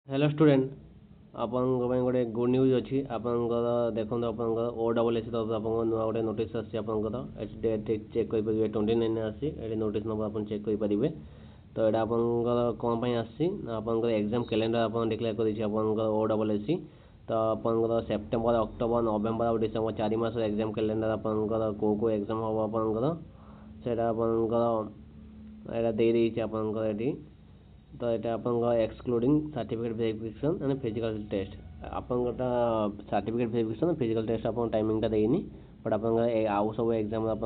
Hello student आपन गोटे good news अच्छी आपंकर देखो आपंकर ओ डबल एस तरफ आप नुआ गोटे नोटिस आसकर डेट चेक करेंगे 29 आसी ये नोटिस नंबर आप चेक करेंगे। तो यहाँ आपंकर कौन आसी आपंकर एग्जाम कैलेंडर आप डिक्लेयर कर ओ डबल एस सी। तो आपंकर सेप्टेम्बर अक्टोबर नवेम्बर और डिसेम्बर 4 मास एग्जाम कैलेंडर आपंकर कौ एग्जाम हम आपंकर से आपंकर दे देती आपंकर ये। तो यहाँ आप excluding certificate verification and physical test आपंटा सर्टिफिकेट वेरिफिकेशन फिजिकल टेस्ट आप टाइमिंग देनी बट आप आउ सब एग्जाम आप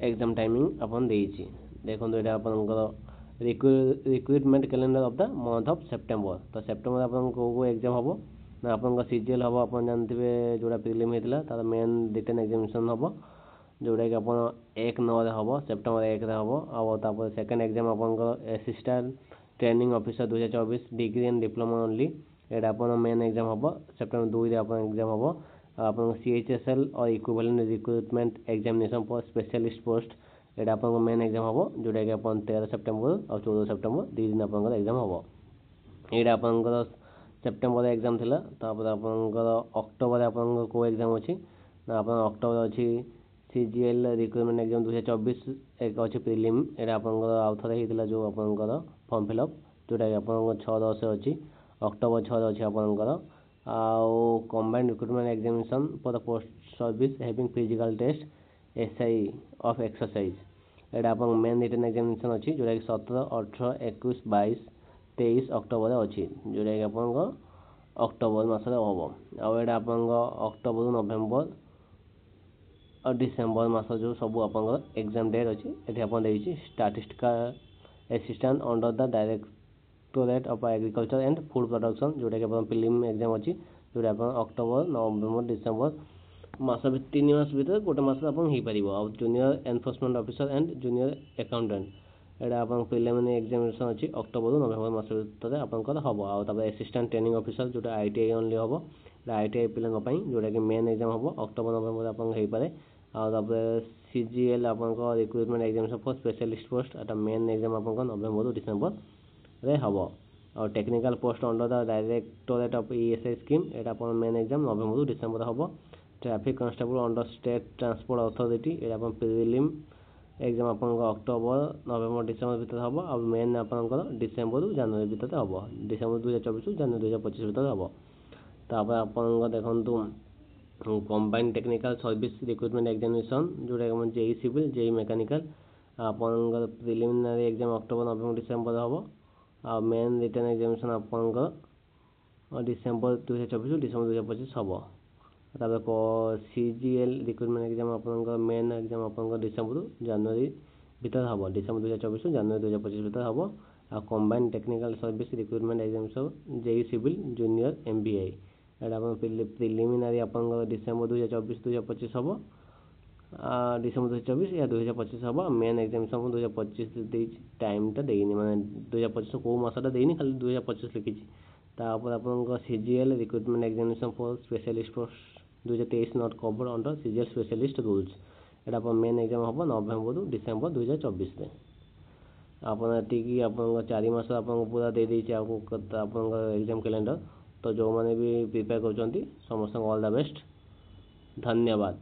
एग्जाम टाइमिंग आप देखो यहाँ आपंकर recruitment calendar of the month of September. तो सेप्टेम्बर आप कौ एग्जाम हम ना आप सीजीएल हम आप जानते हैं जोड़ा प्रिलिम होता तार मेन रिटन एग्जामिनेशन हम जोटा कि आप 1/9 हम सेप्टेम्बर 1 हम और सेकेंड एग्जाम आपंकर assistant training officer 2024 degree and diploma only यहाँ आप मेन एग्जाम हम सेप्टेम्बर 2 आप एग्जाम हम आप CHSL और equivalent recruitment examination for specialist post यहाँ आप मेन एग्जाम हम जोटा कि आप 13 सेप्टेम्बर और 14 सेप्टेम्बर 2 दिन आप एग्जाम हम यहाँ आपंकर सेप्टेम्बर एग्जाम थिला। तापर आपंकर अक्टोबर आपंकर को एग्जाम अच्छी ना आप अक्टोबर अच्छी CGL रिक्रुटमेंट एग्जाम 2024 एक अच्छे प्रिलिम यहाँ आपंकर आउ थे होता जो आपंकर फॉर्म फिलअप जोटा कि आप 6/10 अच्छी अक्टोबर 6 अच्छी आपंकर आउ combined recruitment examination for the post service having physical test SI of exercise यहाँ आप मेन रिटन एग्जामिनेशन अच्छी जोटा कि 17 18 21 22 23 अक्टोबर अच्छी जोटा कि आप अक्टोबर मसरे हम आउ यहाँ आप अक्टोबर नवेम्बर और डिसेम्बर मास जो सब आप एग्जाम डेट अच्छी ये आप statistical assistant under the directorate of agriculture and food production जोटा कि आप प्रिलिम एग्जाम अच्छी जोटा आप अक्टोबर नवेम्बर डिसेम्बर मास 3 मास भर गोटे मास हो junior enforcement officer and junior accountant यहाँ आप प्रिलिमिनरी एग्जामिनेशन अच्छी अक्टोबर नवेम्बर मास भर आपंकर हम आउ असिस्टेंट ट्रेनिंग ऑफिसर जोटा ITI ओनली हम ITI पिलांपाई जोटा कि मेन एग्जाम हम अक्टोबर नवेम्बर आप आउे CGL आप recruitment examination for specialist post Etah main exam आप नवेम्बर डिसेम्बर रे हम और technical post under the directorate of ESI scheme यहाँ आप मेन एग्जाम नवेम्बर डिसेम्बर हम traffic constable under state transport authority यहाँ आप प्रिलिम एग्जाम आप अक्टोबर नवेम्बर डिसेम्बर भर हम और मेन आप डिसेम्बर जनवरी भर हम डिसेम्बर 2024 जनवरी 2025 भर हम तापर आप देखु combined technical service recruitment examination जोटा कि JEE सिविल JEE मैकेनिकल आप preliminary exam October November December हम और मेन रिटन एग्जामिनेशन आप डिसेम्बर 2024 डिसेम्बर 2025 हम तापर CGL रिक्रुटमेंट एग्जाम आप मेन एग्जाम आप डिसेम्बर जनवरी भर हम डिसेम्बर 2024 जनवरी 2025 भर हम और combined technical service recruitment examination JEE civil junior MBA यहाँ आप प्रिलिमिनरी आप डिसेम्बर 2024 2025 हम डिसेम्बर 2024 या 2025 हम मेन एग्जामिनेशन 2025 टाइमटा देनी मैंने 2025 कौ मसटा देनी खाली 2025 लिखी तापर आप CGL recruitment examination for specialist post 2023 not covered under CGL specialist rules यहाँ आप मेन एग्जाम हम नवेम्बर डिसेम्बर 2024 आप 4 मास आप पूरा दे देती आप एग्जाम कैलेंडर। तो जो मैंने भी प्रिपेयर कर समस्त ऑल द बेस्ट धन्यवाद।